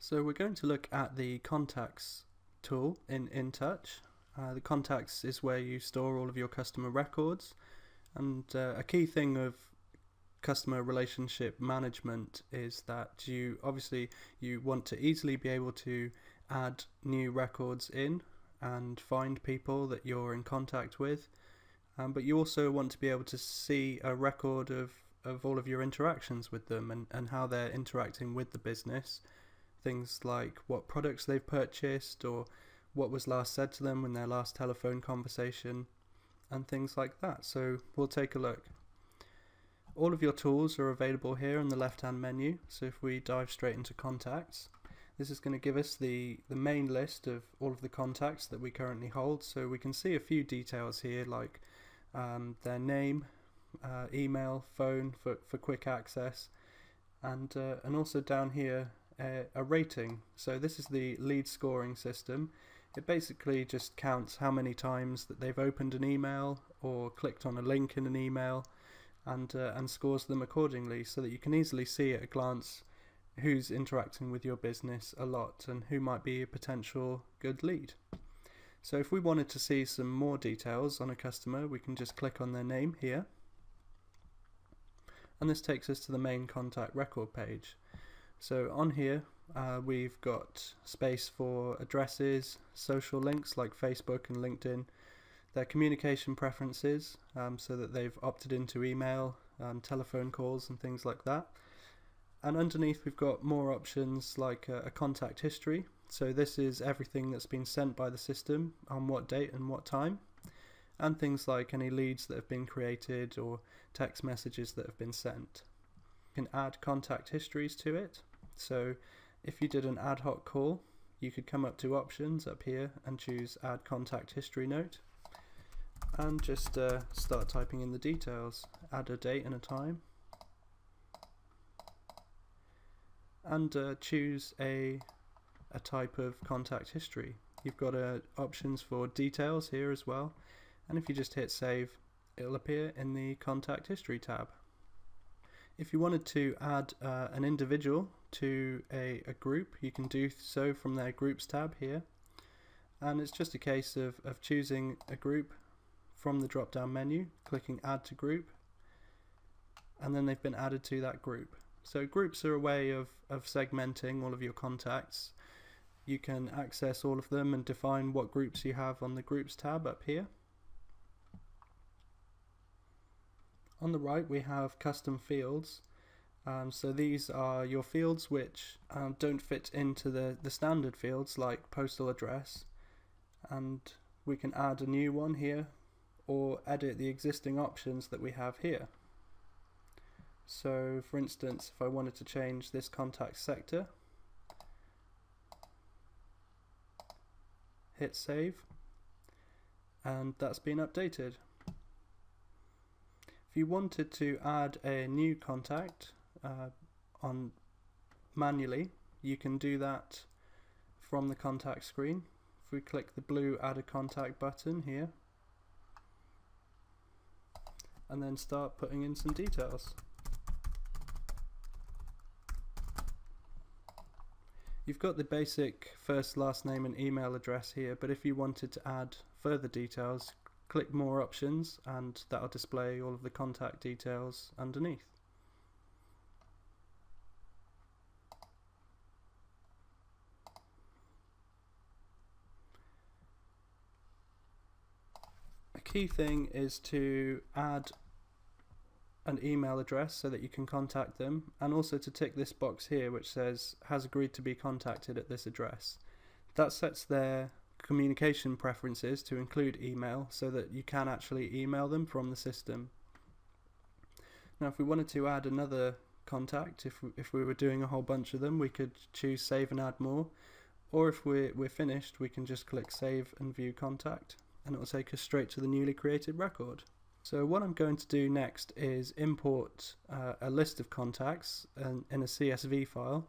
So we're going to look at the contacts tool in InTouch. The contacts is where you store all of your customer records, and a key thing of customer relationship management is that you want to easily be able to add new records in and find people that you're in contact with, but you also want to be able to see a record of all of your interactions with them and how they're interacting with the business. Things like what products they've purchased or what was last said to them in their last telephone conversation and things like that. So we'll take a look. All of your tools are available here in the left hand menu. So if we dive straight into contacts, this is going to give us the main list of all of the contacts that we currently hold. So we can see a few details here like their name, email, phone for quick access, and also down here a rating. So this is the lead scoring system. It basically just counts how many times that they've opened an email or clicked on a link in an email, and scores them accordingly, so that you can easily see at a glance who's interacting with your business a lot and who might be a potential good lead. So if we wanted to see some more details on a customer, we can just click on their name here, and this takes us to the main contact record page. So on here we've got space for addresses, social links like Facebook and LinkedIn, their communication preferences, so that they've opted into email, telephone calls and things like that. And underneath we've got more options like a contact history. So this is everything that's been sent by the system on what date and what time, and things like any leads that have been created or text messages that have been sent. You can add contact histories to it. So if you did an ad hoc call, you could come up to options up here and choose add contact history note, and just start typing in the details. Add a date and a time, and choose a type of contact history. You've got options for details here as well, and if you just hit save, it'll appear in the contact history tab. If you wanted to add an individual to a group, you can do so from their groups tab here, and it's just a case of choosing a group from the drop down menu, clicking add to group, and then they've been added to that group. So groups are a way of segmenting all of your contacts. You can access all of them and define what groups you have on the groups tab up here. On the right we have custom fields. So these are your fields which don't fit into the standard fields like postal address, and we can add a new one here or edit the existing options that we have here. So for instance, if I wanted to change this contact sector, hit save, and that's been updated. If you wanted to add a new contact on manually, you can do that from the contact screen. If we click the blue add a contact button here, and then start putting in some details. You've got the basic first, last name and email address here, but if you wanted to add further details, click more options and that'll display all of the contact details underneath. A key thing is to add an email address so that you can contact them, and also to tick this box here which says has agreed to be contacted at this address. That sets their communication preferences to include email so that you can actually email them from the system. Now if we wanted to add another contact, if we were doing a whole bunch of them, we could choose save and add more, or if we're finished we can just click save and view contact, and it will take us straight to the newly created record. So what I'm going to do next is import a list of contacts in a CSV file.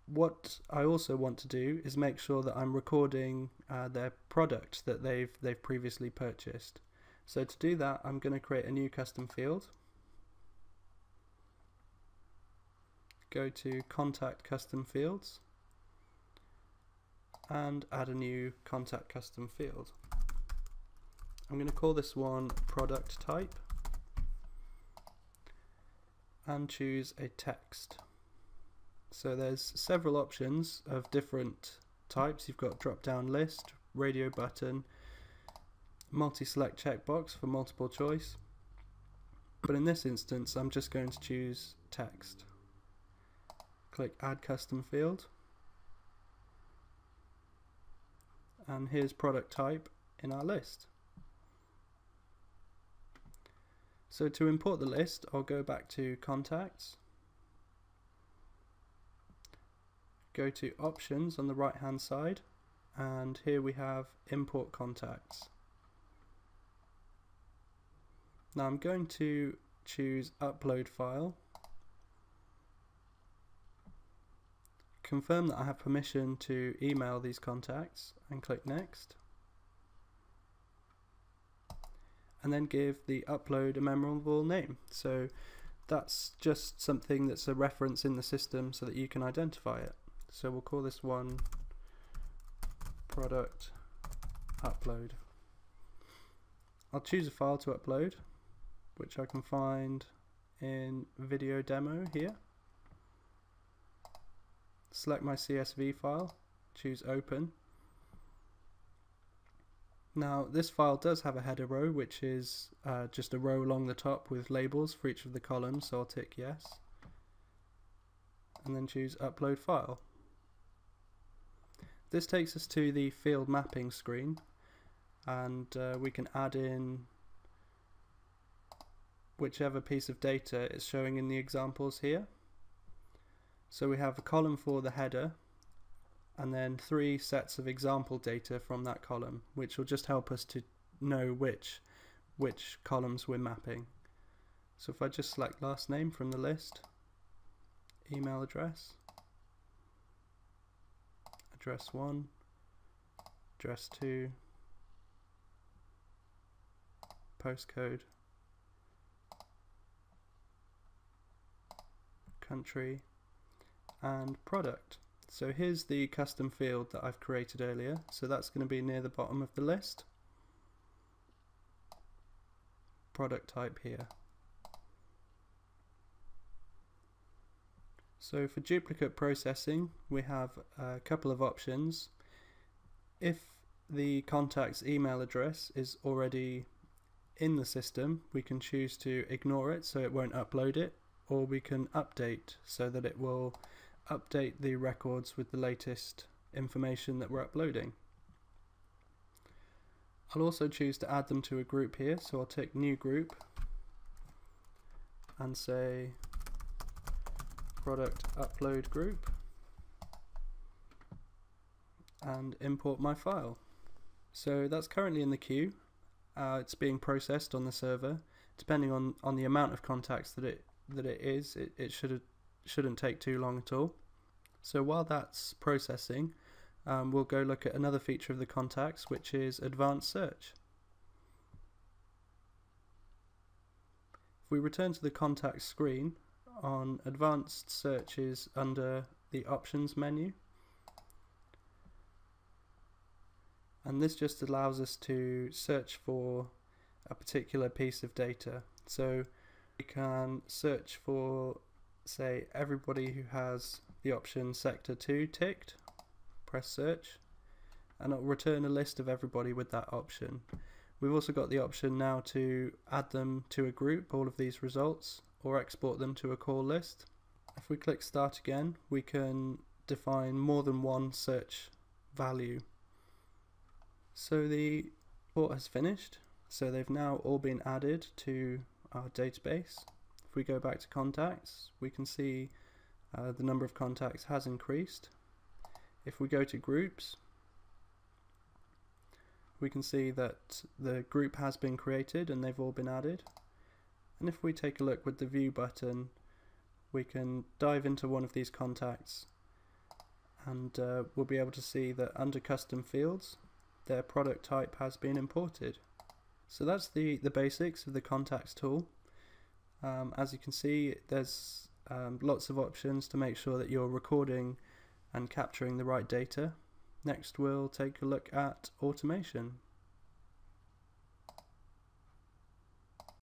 What I also want to do is make sure that I'm recording their product that they've previously purchased. So to do that, I'm going to create a new custom field, go to Contact Custom Fields and add a new Contact Custom Field. I'm going to call this one Product Type and choose a text. So there's several options of different types. You've got drop down list, radio button, multi-select checkbox for multiple choice, but in this instance I'm just going to choose text. Click Add Custom Field, and here's product type in our list. So to import the list, I'll go back to Contacts, go to Options on the right hand side, and here we have Import Contacts. Now I'm going to choose Upload File, confirm that I have permission to email these contacts and click Next, and then give the upload a memorable name. So that's just something that's a reference in the system so that you can identify it. So we'll call this one Product Upload. I'll choose a file to upload, which I can find in video demo here. Select my CSV file, choose Open. Now this file does have a header row, which is just a row along the top with labels for each of the columns, so I'll tick yes, and then choose Upload File. This takes us to the field mapping screen, and we can add in whichever piece of data is showing in the examples here. So we have a column for the header, and then 3 sets of example data from that column, which will just help us to know which columns we're mapping. So if I just select last name from the list, email address, address 1, address 2, postcode, country, and product. So here's the custom field that I've created earlier, so that's going to be near the bottom of the list. Product type here. So for duplicate processing, we have a couple of options. If the contact's email address is already in the system, we can choose to ignore it so it won't upload it, or we can update so that it will update the records with the latest information that we're uploading. I'll also choose to add them to a group here, so I'll tick New Group and say Product Upload Group and import my file. So that's currently in the queue. It's being processed on the server. Depending on the amount of contacts that it is, it shouldn't take too long at all. So while that's processing, we'll go look at another feature of the contacts, which is advanced search. If we return to the contacts screen, on advanced searches under the options menu, and this just allows us to search for a particular piece of data. So we can search for, say, everybody who has the option sector 2 ticked, press search, and it'll return a list of everybody with that option. We've also got the option now to add them to a group, all of these results, or export them to a call list. If we click start again, we can define more than one search value. So the report has finished, so they've now all been added to our database. If we go back to contacts, we can see the number of contacts has increased. If we go to groups, we can see that the group has been created and they've all been added. And if we take a look with the view button, we can dive into one of these contacts, and we'll be able to see that under custom fields, their product type has been imported. So that's the basics of the contacts tool. As you can see, there's lots of options to make sure that you're recording and capturing the right data. Next we'll take a look at automation.